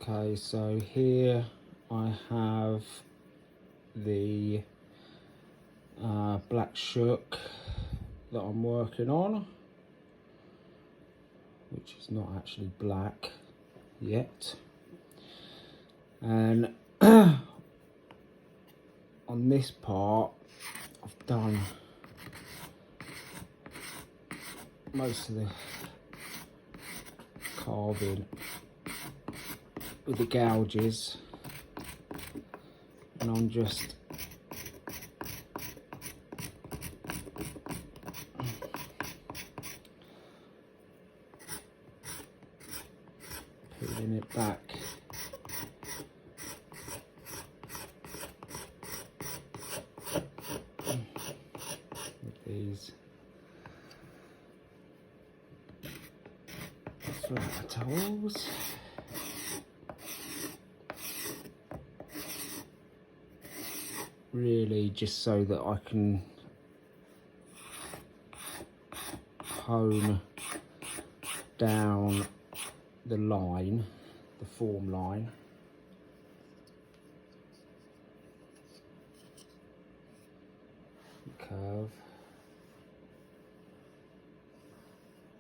Okay, so here I have the Black Shuck that I'm working on, which is not actually black yet. And on this part, I've done most of the carving with the gouges, and I'm just pulling it back. With these flat towels. Really just so that I can hone down the line, the form line. The curve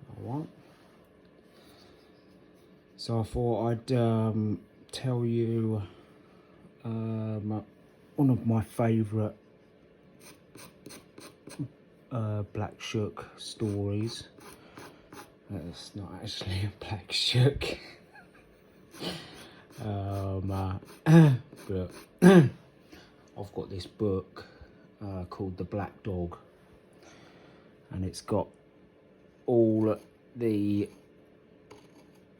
I want. So I thought I'd tell you one of my favourite Black Shuck stories. It's not actually a Black Shuck. But I've got this book called The Black Dog, and it's got all the,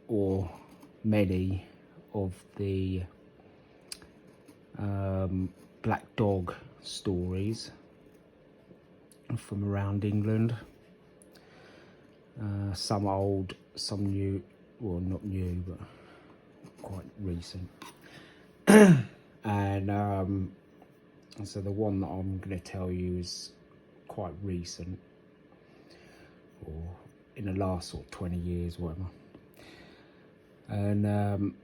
or many of the Black Dog stories from around England. Some old, some new, well, not new, but quite recent. And so the one that I'm going to tell you is quite recent, or in the last sort of 20 years, whatever. And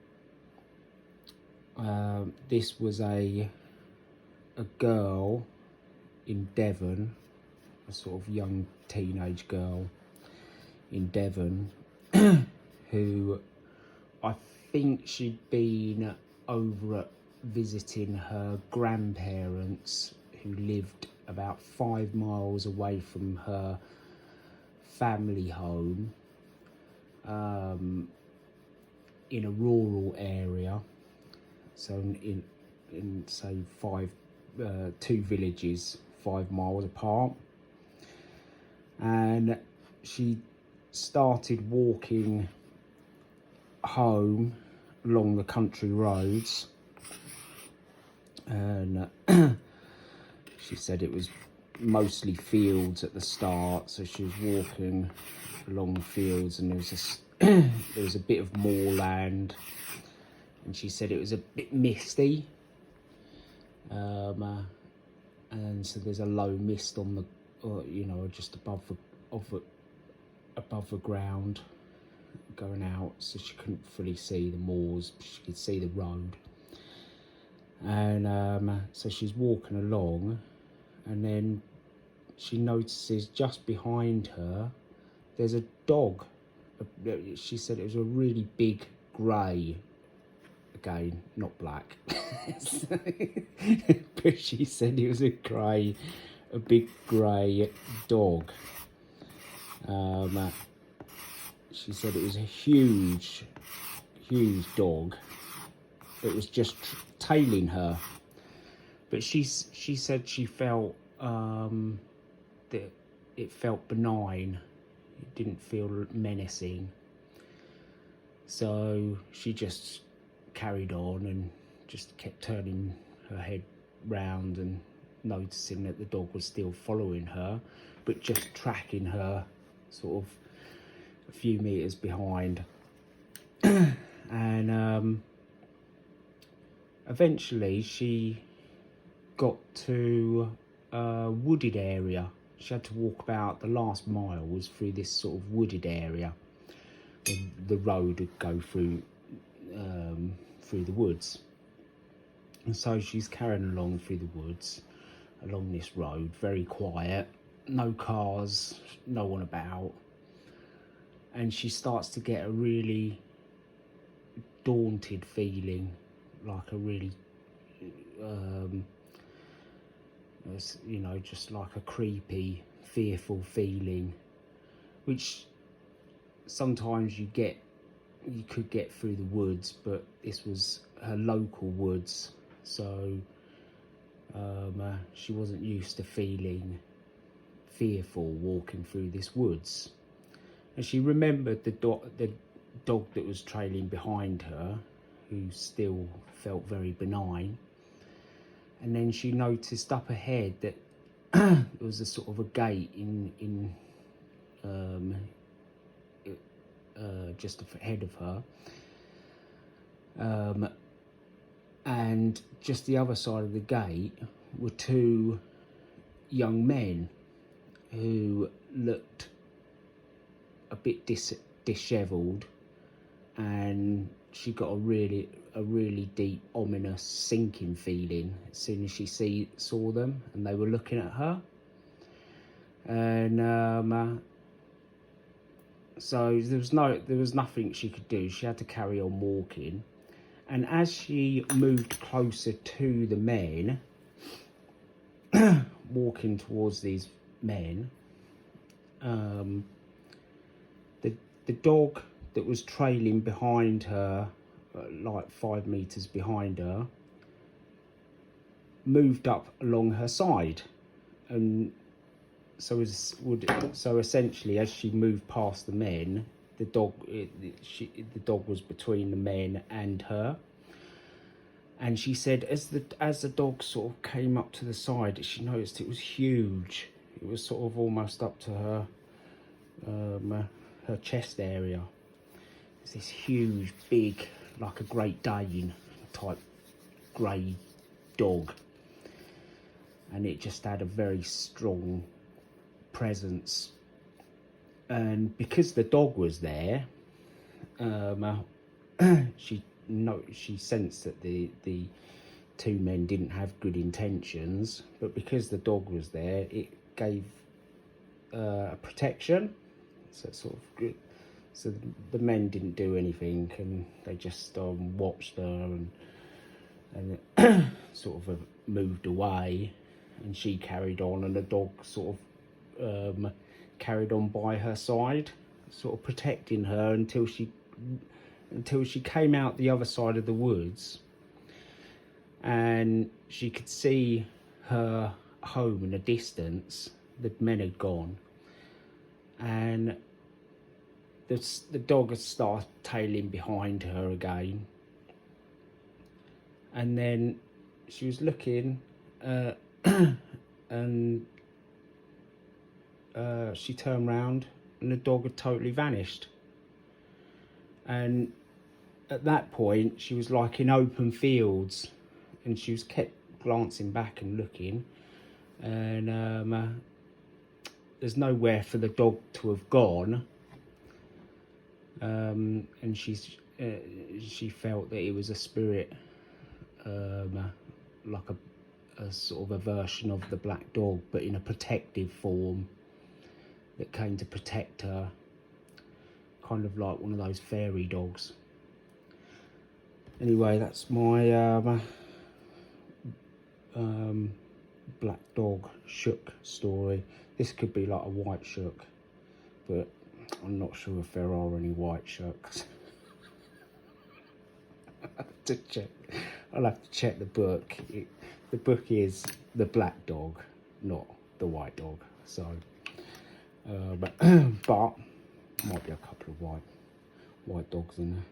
this was a girl in Devon, a sort of young teenage girl in Devon, who I think she'd been over at visiting her grandparents, who lived about 5 miles away from her family home, in a rural area. So in say 2 villages 5 miles apart, and she started walking home along the country roads, and she said it was mostly fields at the start, so she was walking along the fields, and there was a bit of moorland, and she said it was a bit misty, and so there's a low mist on the, you know, just above the ground going out, so she couldn't fully see the moors, but she could see the road. And so she's walking along, and then she notices just behind her there's a dog. She said it was a really big grey, again not black, but she said it was a big grey dog. She said it was a huge dog. It was just tailing her, but she said she felt that it felt benign. It didn't feel menacing. So she just carried on and just kept turning her head round and noticing that the dog was still following her, but just tracking her sort of a few meters behind. And eventually she got to a wooded area. She had to walk about the last mile was through this sort of wooded area. The road would go through through the woods. And so she's carrying along through the woods, along this road, very quiet, no cars, no one about. And she starts to get a really daunted feeling, like a really, you know, just like a creepy, fearful feeling, which sometimes you could get through the woods, but this was her local woods, so she wasn't used to feeling fearful walking through this woods. And she remembered the dog that was trailing behind her, who still felt very benign. And then she noticed up ahead that there was a sort of a gate in just ahead of her, and just the other side of the gate were two young men who looked a bit dishevelled, and she got a really deep, ominous, sinking feeling as soon as she saw them, and they were looking at her. And so there was nothing she could do. She had to carry on walking. And as she moved closer to the men, walking towards these men, the dog that was trailing behind her, like 5 meters behind her, moved up along her side. And so essentially, as she moved past the men, the dog was between the men and her. And she said, as the dog sort of came up to the side, she noticed it was huge. It was sort of almost up to her her chest area. It's this huge, big, like a Great Dane type grey dog, and it just had a very strong presence. And because the dog was there, she sensed that the two men didn't have good intentions, but because the dog was there, it gave a protection. So it's sort of good. So the men didn't do anything, and they just watched her and sort of moved away, and she carried on, and the dog sort of carried on by her side, sort of protecting her until she came out the other side of the woods, and she could see her home in the distance. The men had gone, and the dog had started tailing behind her again. And then she was looking, and she turned round, and the dog had totally vanished. And at that point, she was like in open fields, and she was kept glancing back and looking, and there's nowhere for the dog to have gone. And she felt that it was a spirit, like a sort of a version of the black dog, but in a protective form, that came to protect her, kind of like one of those fairy dogs. Anyway, that's my Black Dog Shuck story. This could be like a white shuck, but I'm not sure if there are any white shucks. I'll have to check the book. The book is the black dog, not the white dog. So, but might be a couple of white dogs in there.